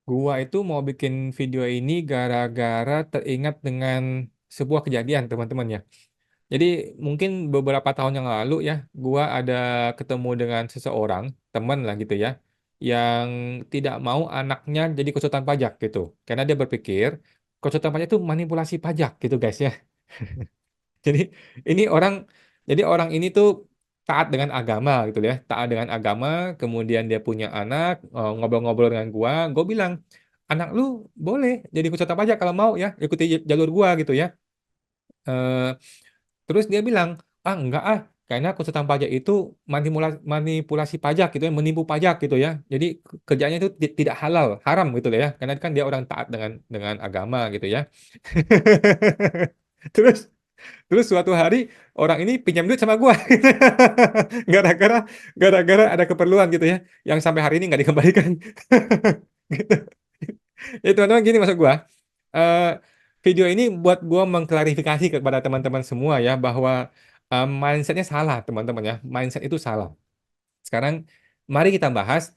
Gua itu mau bikin video ini gara-gara teringat dengan sebuah kejadian, teman-teman ya. Jadi mungkin beberapa tahun yang lalu ya, gua ada ketemu dengan seseorang, teman lah gitu ya, yang tidak mau anaknya jadi konsultan pajak gitu. Karena dia berpikir konsultan pajak itu manipulasi pajak gitu guys ya. Jadi ini orang, jadi orang ini tuh taat dengan agama gitu ya, taat dengan agama. Kemudian dia punya anak, ngobrol-ngobrol dengan gua bilang, anak lu boleh jadi konsultan pajak kalau mau ya, ikuti jalur gua gitu ya. Eh, Terus dia bilang, ah enggak ah, karena konsultan pajak itu manipulasi pajak gitu ya, menipu pajak gitu ya. Jadi kerjanya itu tidak halal, haram gitu lah ya, karena kan dia orang taat dengan agama gitu ya. Terus Terus suatu hari orang ini pinjam duit sama gua. Gara-gara gara-gara ada keperluan gitu ya, yang sampai hari ini nggak dikembalikan. Gitu. Ya teman-teman, gini maksud gua. Eh, Video ini buat gua mengklarifikasi kepada teman-teman semua ya, bahwa mindsetnya salah teman-teman ya. Mindset itu salah. Sekarang mari kita bahas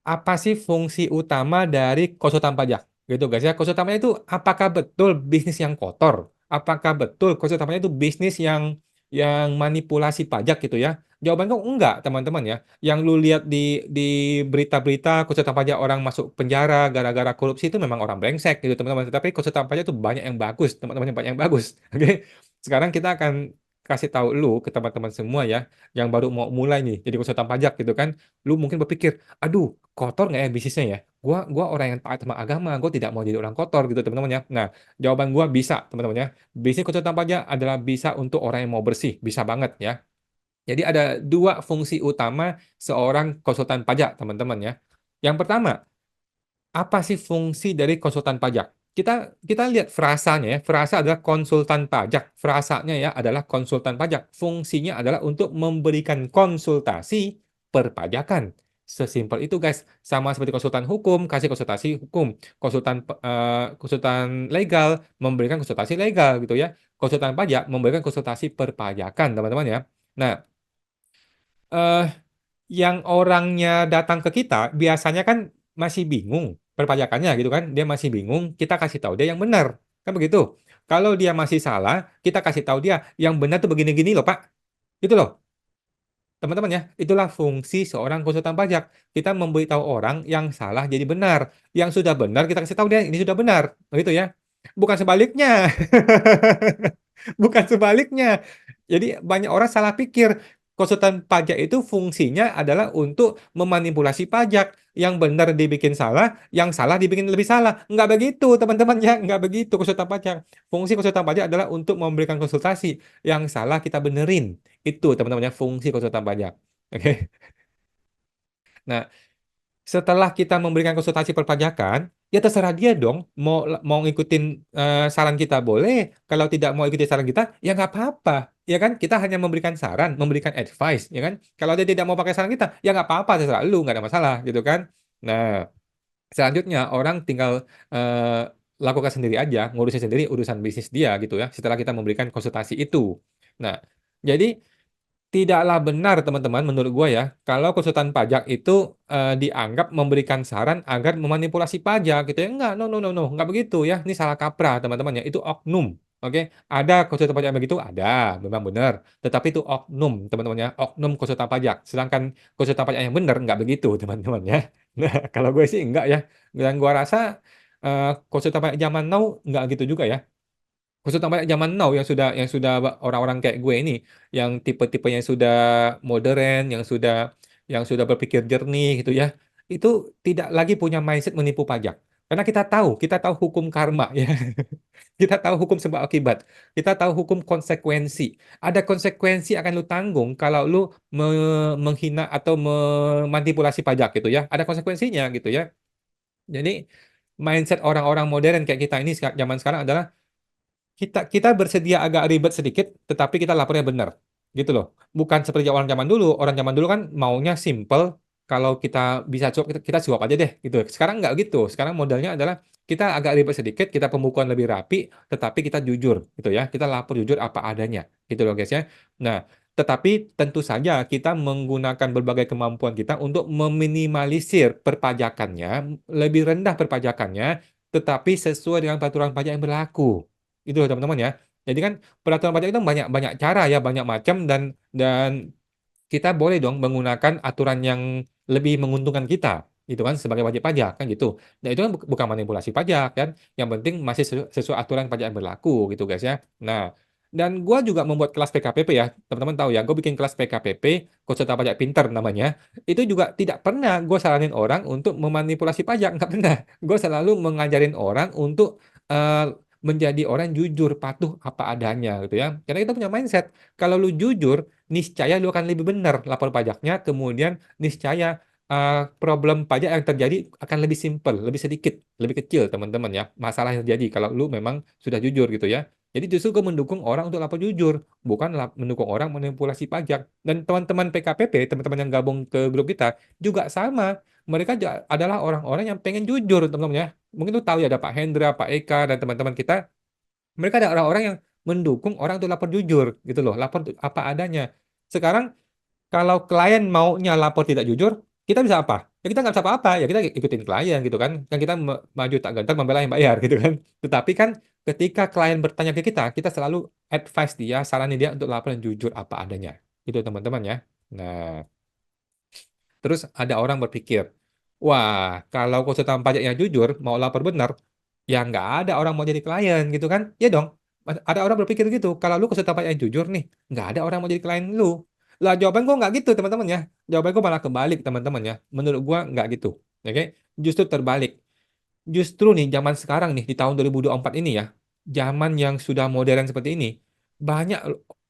apa sih fungsi utama dari konsultan pajak gitu guys ya. Konsultan pajak itu apakah betul bisnis yang kotor, apakah betul konsultan pajak itu bisnis yang manipulasi pajak gitu ya? Jawabannya enggak teman-teman ya. Yang lu lihat di berita-berita konsultan pajak orang masuk penjara gara-gara korupsi itu memang orang brengsek gitu teman-teman, tapi konsultan pajak itu banyak yang bagus teman-teman, banyak yang bagus. Oke, sekarang kita akan kasih tahu lu ke teman-teman semua ya, yang baru mau mulai nih jadi konsultan pajak gitu kan. Lu mungkin berpikir, aduh, kotor nggak ya bisnisnya ya? Gua orang yang taat sama agama, gue tidak mau jadi orang kotor gitu teman-teman ya. Nah, jawaban gua bisa teman-teman ya. Bisnis konsultan pajak adalah bisa untuk orang yang mau bersih, bisa banget ya. Jadi ada dua fungsi utama seorang konsultan pajak teman-teman ya. Yang pertama, apa sih fungsi dari konsultan pajak? Kita kita lihat frasanya ya. Frasa adalah konsultan pajak. Frasanya ya adalah konsultan pajak. Fungsinya adalah untuk memberikan konsultasi perpajakan. Sesimpel itu guys. Sama seperti konsultan hukum, kasih konsultasi hukum. Konsultan legal memberikan konsultasi legal gitu ya. Konsultan pajak memberikan konsultasi perpajakan, teman-teman ya. Nah, eh, yang orangnya datang ke kita biasanya kan masih bingung perpajakannya gitu kan, dia masih bingung, kita kasih tahu dia yang benar, kan begitu. Kalau dia masih salah, kita kasih tahu dia yang benar tuh begini-gini loh Pak, gitu loh teman-teman ya. Itulah fungsi seorang konsultan pajak, kita memberitahu orang yang salah jadi benar, yang sudah benar kita kasih tahu dia ini sudah benar, begitu ya, bukan sebaliknya. Bukan sebaliknya. Jadi banyak orang salah pikir konsultan pajak itu fungsinya adalah untuk memanipulasi pajak. Yang benar dibikin salah, yang salah dibikin lebih salah. Nggak begitu, teman-teman ya. Nggak begitu konsultan pajak. Fungsi konsultan pajak adalah untuk memberikan konsultasi. Yang salah kita benerin. Itu teman-teman ya, fungsi konsultan pajak. Oke. Nah, setelah kita memberikan konsultasi perpajakan, ya terserah dia dong, mau ngikutin saran kita boleh, kalau tidak mau ikuti saran kita, ya nggak apa-apa, ya kan? Kita hanya memberikan saran, memberikan advice, ya kan? Kalau dia tidak mau pakai saran kita, ya nggak apa-apa, terserah lu, nggak ada masalah, gitu kan? Nah, selanjutnya orang tinggal lakukan sendiri aja, ngurusin sendiri urusan bisnis dia, gitu ya. Setelah kita memberikan konsultasi itu, nah, jadi tidaklah benar teman-teman menurut gue ya, kalau konsultan pajak itu dianggap memberikan saran agar memanipulasi pajak gitu ya. Enggak, no no no no, enggak begitu ya. Ini salah kaprah teman-teman ya. Itu oknum. Oke, ada konsultan pajak yang begitu, ada, memang benar. Tetapi itu oknum teman-teman ya, oknum konsultan pajak. Sedangkan konsultan pajak yang benar enggak begitu teman-teman ya. Nah, kalau gue sih enggak ya. Dan gue rasa konsultan pajak zaman now enggak gitu juga ya. Khususnya banyak zaman now yang sudah orang-orang kayak gue ini, yang tipe-tipe yang sudah modern, yang sudah berpikir jernih gitu ya, itu tidak lagi punya mindset menipu pajak. Karena kita tahu hukum karma ya. Kita tahu hukum sebab akibat. Kita tahu hukum konsekuensi. Ada konsekuensi akan lu tanggung kalau lu menghina atau memanipulasi pajak gitu ya. Ada konsekuensinya gitu ya. Jadi mindset orang-orang modern kayak kita ini zaman sekarang adalah kita bersedia agak ribet sedikit, tetapi kita lapornya benar. Gitu loh. Bukan seperti orang zaman dulu. Orang zaman dulu kan maunya simple. Kalau kita bisa suap, kita suap aja deh. Gitu. Sekarang nggak gitu. Sekarang modelnya adalah kita agak ribet sedikit, kita pembukuan lebih rapi, tetapi kita jujur. Gitu ya. Kita lapor jujur apa adanya. Gitu loh guys ya. Nah, Tetapi tentu saja kita menggunakan berbagai kemampuan kita untuk meminimalisir perpajakannya, lebih rendah perpajakannya, tetapi sesuai dengan peraturan pajak yang berlaku. Itu loh, teman-teman ya. Jadi kan peraturan pajak itu banyak banyak cara ya, banyak macam, dan kita boleh dong menggunakan aturan yang lebih menguntungkan kita, gitu kan, sebagai wajib pajak kan gitu. Nah itu kan bukan manipulasi pajak kan, yang penting masih sesuai aturan pajak yang berlaku gitu guys ya. Nah, dan gua juga membuat kelas PKPP ya, teman-teman tahu ya, gue bikin kelas PKPP, konsultan pajak pinter namanya. Itu juga tidak pernah gue saranin orang untuk memanipulasi pajak, nggak pernah. Gue selalu mengajarin orang untuk menjadi orang yang jujur, patuh apa adanya gitu ya. Karena kita punya mindset, kalau lu jujur, niscaya lu akan lebih benar lapor pajaknya, kemudian niscaya problem pajak yang terjadi akan lebih simpel, lebih sedikit, lebih kecil teman-teman ya. Masalah yang terjadi kalau lu memang sudah jujur gitu ya. Jadi justru gue mendukung orang untuk lapor jujur, bukan mendukung orang manipulasi pajak. Dan teman-teman PKPP, teman-teman yang gabung ke grup kita juga sama. Mereka adalah orang-orang yang pengen jujur, teman-teman ya. Mungkin lu tahu ya, ada Pak Hendra, Pak Eka, dan teman-teman kita, mereka ada orang-orang yang mendukung orang untuk lapor jujur gitu loh, lapor apa adanya. Sekarang kalau klien maunya lapor tidak jujur, kita bisa apa? Ya kita nggak bisa apa-apa, ya kita ikutin klien gitu kan. Kan kita maju tak gentar membela yang bayar gitu kan. Tetapi kan ketika klien bertanya ke kita selalu advice dia, saranin dia untuk lapor yang jujur apa adanya. Itu teman-teman ya. Nah, terus ada orang berpikir, wah, kalau konsultan pajaknya jujur, mau lapor benar, ya nggak ada orang mau jadi klien gitu kan? Ya dong. Ada orang berpikir gitu. Kalau lu konsultan pajak yang jujur nih, nggak ada orang mau jadi klien lu. Lah jawaban gua nggak gitu teman-teman ya. Jawaban gua malah kebalik teman-teman ya. Menurut gua nggak gitu. Oke? Justru terbalik. Justru nih zaman sekarang nih di tahun 2024 ini ya, zaman yang sudah modern seperti ini, banyak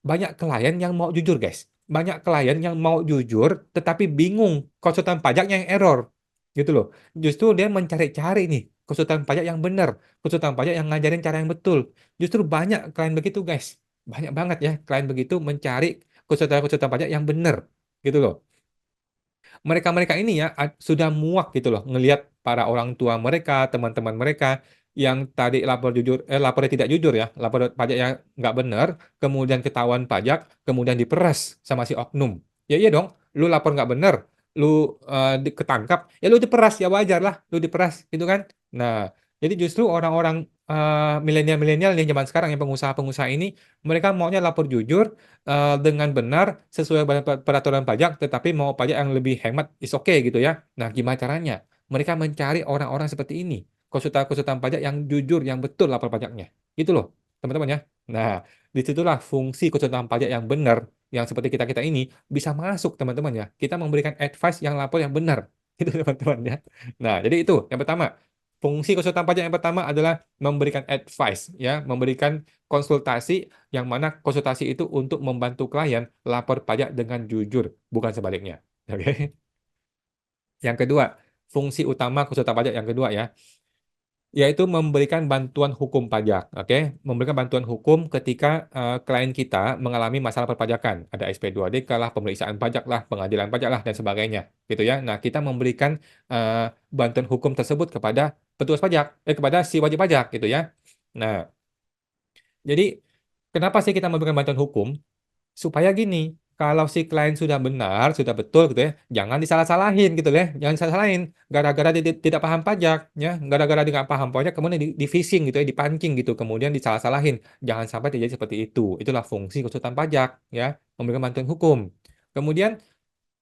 banyak klien yang mau jujur, guys. Banyak klien yang mau jujur tetapi bingung konsultan pajaknya yang error. Gitu loh. Justru dia mencari-cari nih konsultan pajak yang benar, konsultan pajak yang ngajarin cara yang betul. Justru banyak klien begitu, guys. Banyak banget ya klien begitu mencari konsultan-konsultan pajak yang benar. Gitu loh. Mereka-mereka ini ya sudah muak gitu loh ngelihat para orang tua mereka, teman-teman mereka yang tadi lapor jujur, lapornya tidak jujur ya, lapor pajak yang nggak benar, kemudian ketahuan pajak, kemudian diperas sama si oknum. Ya iya dong, lu lapor nggak benar, lu ketangkap, ya lu diperas, ya wajar lah, lu diperas gitu kan. Nah, jadi justru orang-orang milenial-milenial yang zaman sekarang yang pengusaha-pengusaha ini, mereka maunya lapor jujur, dengan benar sesuai dengan peraturan pajak, tetapi mau pajak yang lebih hemat, is okay gitu ya. Nah, gimana caranya? Mereka mencari orang-orang seperti ini, konsultan-konsultan pajak yang jujur, yang betul lapor pajaknya. Gitu loh, teman-teman ya. Nah, disitulah fungsi konsultan pajak yang benar, yang seperti kita-kita ini, bisa masuk, teman-teman ya. Kita memberikan advice yang lapor yang benar. Itu, teman-teman ya. Nah, jadi itu yang pertama. Fungsi konsultan pajak yang pertama adalah memberikan advice, ya, memberikan konsultasi yang mana konsultasi itu untuk membantu klien lapor pajak dengan jujur, bukan sebaliknya. Oke. Yang kedua, fungsi utama konsultan pajak yang kedua ya, yaitu memberikan bantuan hukum pajak. Oke, memberikan bantuan hukum ketika klien kita mengalami masalah perpajakan. Ada SP2DK lah, pemeriksaan pajak lah, pengadilan pajak lah, dan sebagainya. Gitu ya. Nah, kita memberikan bantuan hukum tersebut kepada petugas pajak, kepada si wajib pajak gitu ya. Nah, jadi kenapa sih kita memberikan bantuan hukum? Supaya gini, kalau si klien sudah benar, sudah betul gitu ya, jangan disalah-salahin gitu ya, jangan disalah-salahin gara-gara dia tidak paham pajak ya, gara-gara dia nggak paham pajak kemudian di phishing gitu ya, dipancing gitu, kemudian disalah-salahin. Jangan sampai terjadi seperti itu. Itulah fungsi konsultan pajak ya, memberikan bantuan hukum. Kemudian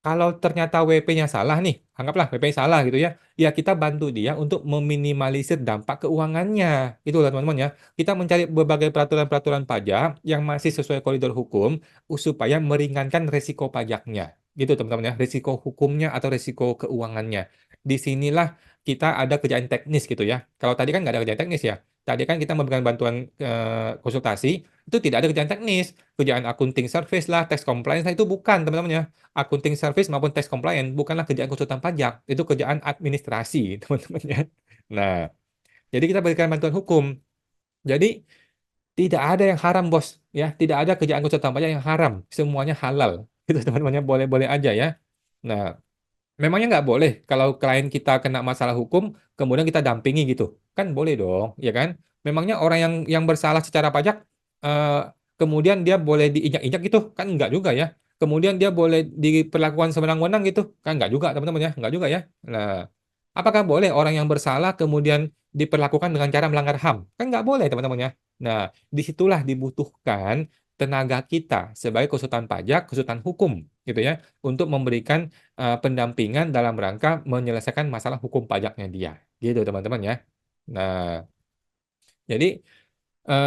kalau ternyata WP-nya salah nih, anggaplah WP-nya salah gitu ya, ya kita bantu dia untuk meminimalisir dampak keuangannya. Itu loh teman-teman ya. Kita mencari berbagai peraturan-peraturan pajak yang masih sesuai koridor hukum supaya meringankan resiko pajaknya. Gitu teman-teman ya, resiko hukumnya atau resiko keuangannya. Disinilah kita ada kerjaan teknis gitu ya. Kalau tadi kan nggak ada kerjaan teknis ya. Tadi kan kita memberikan bantuan konsultasi, itu tidak ada kerjaan teknis. Kerjaan accounting service lah, tax compliance, lah, itu bukan teman-teman ya. Accounting service maupun tax compliance bukanlah kerjaan konsultan pajak, itu kerjaan administrasi, teman-teman ya. Nah, jadi kita berikan bantuan hukum. Jadi tidak ada yang haram, bos, ya. Tidak ada kerjaan konsultan pajak yang haram, semuanya halal. Itu teman-teman ya, boleh-boleh aja ya. Nah, memangnya nggak boleh kalau klien kita kena masalah hukum, kemudian kita dampingi gitu? Kan boleh dong, ya kan? Memangnya orang yang bersalah secara pajak, eh, kemudian dia boleh diinjak-injak gitu, kan enggak juga ya. Kemudian dia boleh diperlakukan sewenang-wenang gitu, kan enggak juga teman-teman ya, enggak juga ya. Nah, apakah boleh orang yang bersalah kemudian diperlakukan dengan cara melanggar HAM? Kan nggak boleh teman-teman ya. Nah, disitulah dibutuhkan tenaga kita sebagai konsultan pajak, konsultan hukum gitu ya, untuk memberikan pendampingan dalam rangka menyelesaikan masalah hukum pajaknya dia, gitu teman-teman ya. Nah, jadi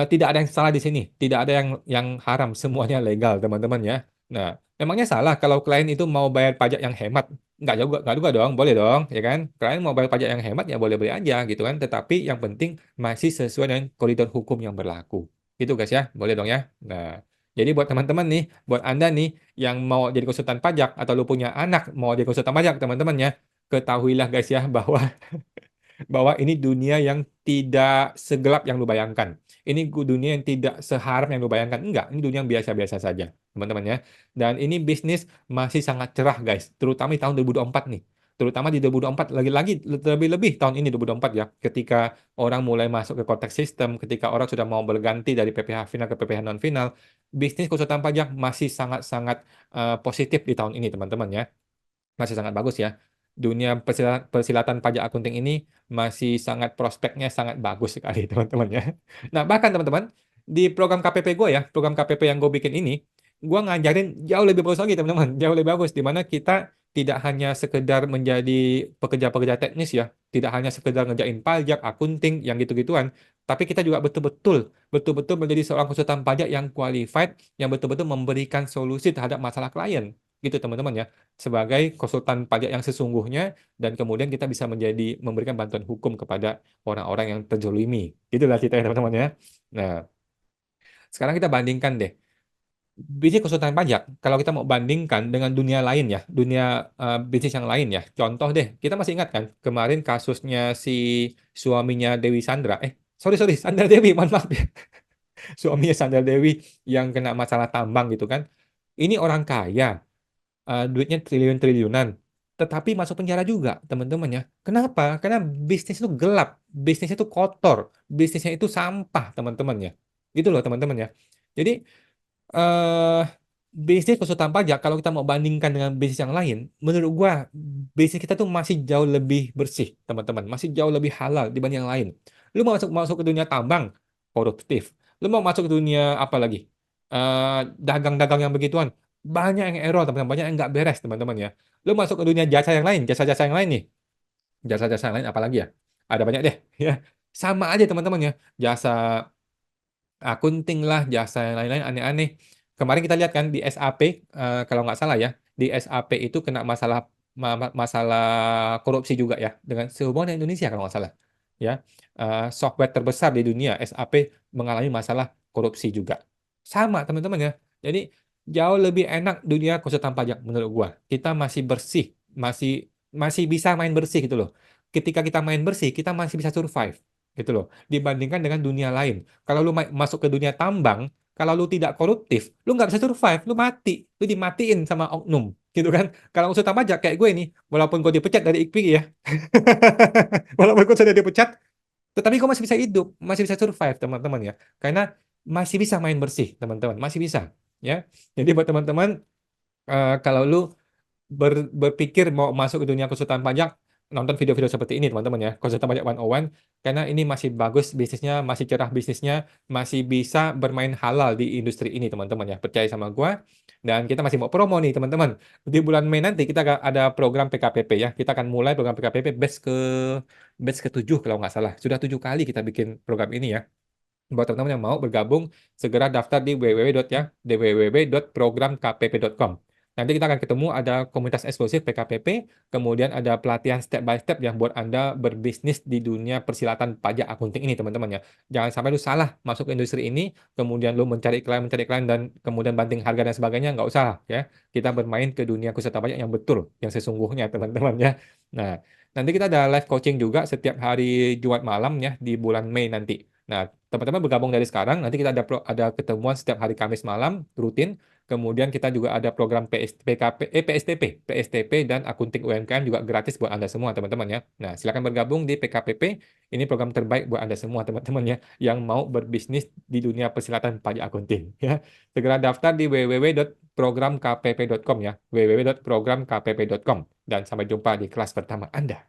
tidak ada yang salah di sini, tidak ada yang haram, semuanya legal teman-teman ya. Nah, memangnya salah kalau klien itu mau bayar pajak yang hemat? Nggak juga dong, boleh dong, ya kan? Klien mau bayar pajak yang hemat ya boleh-boleh aja gitu kan. Tetapi yang penting masih sesuai dengan koridor hukum yang berlaku. Gitu guys ya, boleh dong ya. Nah, jadi buat teman-teman nih, buat Anda nih yang mau jadi konsultan pajak atau lu punya anak mau jadi konsultan pajak teman-teman ya, ketahuilah guys ya bahwa ini dunia yang tidak segelap yang lu bayangkan. Ini dunia yang tidak seharam yang lu bayangkan. Enggak, ini dunia yang biasa-biasa saja, teman-teman ya. Dan ini bisnis masih sangat cerah, guys. Terutama di tahun 2024 nih. Terutama di 2024, lagi-lagi lebih-lebih tahun ini 2024 ya. Ketika orang mulai masuk ke konteks sistem, ketika orang sudah mau berganti dari PPh final ke PPh non final, bisnis konsultan pajak masih sangat-sangat positif di tahun ini, teman-teman ya, masih sangat bagus ya. Dunia persilatan pajak akunting ini masih sangat prospeknya sangat bagus sekali teman-teman ya. Nah bahkan teman-teman di program KPP gue ya, program KPP yang gue bikin ini, gue ngajarin jauh lebih bagus lagi teman-teman, jauh lebih bagus. Di mana kita tidak hanya sekedar menjadi pekerja-pekerja teknis ya, tidak hanya sekedar ngerjain pajak, akunting, yang gitu-gituan, tapi kita juga betul-betul menjadi seorang konsultan pajak yang qualified, yang betul-betul memberikan solusi terhadap masalah klien gitu teman-teman ya, sebagai konsultan pajak yang sesungguhnya, dan kemudian kita bisa memberikan bantuan hukum kepada orang-orang yang terzolimi. Itulah ceritanya teman-teman ya. Nah, sekarang kita bandingkan deh. Bisnis konsultan pajak, kalau kita mau bandingkan dengan dunia lain ya, dunia bisnis yang lain ya. Contoh deh, kita masih ingat kan kemarin kasusnya si suaminya Dewi Sandra. Sorry, Sandra Dewi, mohon maaf ya. Suaminya Sandra Dewi yang kena masalah tambang gitu kan. Ini orang kaya, duitnya triliun-triliunan, tetapi masuk penjara juga, teman-teman ya. Kenapa? Karena bisnis itu gelap, bisnisnya itu kotor, bisnisnya itu sampah, teman-teman ya. Gitu loh, teman-teman ya. Jadi, eh bisnis konsultan pajak, kalau kita mau bandingkan dengan bisnis yang lain, menurut gua, bisnis kita tuh masih jauh lebih bersih, teman-teman. Masih jauh lebih halal dibanding yang lain. Lu mau masuk masuk ke dunia tambang, koruptif. Lu mau masuk ke dunia apa lagi? Dagang-dagang yang begituan, banyak yang error teman-teman, banyak yang nggak beres teman-teman ya. Lu masuk ke dunia jasa yang lain, jasa-jasa yang lain nih, jasa-jasa yang lain apalagi ya, ada banyak deh ya, sama aja teman-teman ya, jasa akunting lah, jasa yang lain-lain aneh-aneh. Kemarin kita lihat kan di SAP, kalau nggak salah ya, di SAP itu kena masalah masalah korupsi juga ya, dengan sehubungan dengan Indonesia kalau nggak salah. Ya, software terbesar di dunia SAP mengalami masalah korupsi juga. Sama teman-teman ya. Jadi jauh lebih enak dunia konsultan pajak menurut gua. Kita masih bersih, masih masih bisa main bersih gitu loh. Ketika kita main bersih, kita masih bisa survive gitu loh. Dibandingkan dengan dunia lain. Kalau lu masuk ke dunia tambang, kalau lu tidak koruptif, lu nggak bisa survive, lu mati, lu dimatiin sama oknum, gitu kan? Kalau usaha pajak kayak gue nih, walaupun gue dipecat dari IKPI ya, walaupun gue sudah dipecat, tetapi gue masih bisa hidup, masih bisa survive teman-teman ya, karena masih bisa main bersih teman-teman, masih bisa ya. Jadi buat teman-teman, kalau lu berpikir mau masuk ke dunia konsultan pajak, nonton video-video seperti ini teman-teman ya, konsultan pajak 101, karena ini masih bagus bisnisnya, masih cerah bisnisnya, masih bisa bermain halal di industri ini teman-teman ya, percaya sama gua. Dan kita masih mau promo nih teman-teman, di bulan Mei nanti kita ada program PKPP ya, kita akan mulai program PKPP batch ke-7 kalau nggak salah, sudah 7 kali kita bikin program ini ya. Buat teman-teman yang mau bergabung, segera daftar di www.programkpp.com. Nanti kita akan ketemu, ada komunitas eksklusif PKPP, kemudian ada pelatihan step by step yang buat Anda berbisnis di dunia persilatan pajak akunting ini, teman-teman ya. Jangan sampai lu salah masuk ke industri ini, kemudian lu mencari klien, dan kemudian banting harga dan sebagainya, nggak usah ya. Kita bermain ke dunia konsultan pajak yang betul, yang sesungguhnya, teman-teman ya. Nah, nanti kita ada live coaching juga setiap hari Jumat malam ya, di bulan Mei nanti. Nah, teman-teman bergabung dari sekarang, nanti kita ada ketemuan setiap hari Kamis malam rutin. Kemudian kita juga ada program PSTP dan akunting UMKM juga gratis buat Anda semua teman-teman ya. Nah, silakan bergabung di PKPP. Ini program terbaik buat Anda semua teman-teman ya yang mau berbisnis di dunia persilatan pajak akunting ya. Segera daftar di www.programkpp.com ya. www.programkpp.com dan sampai jumpa di kelas pertama Anda.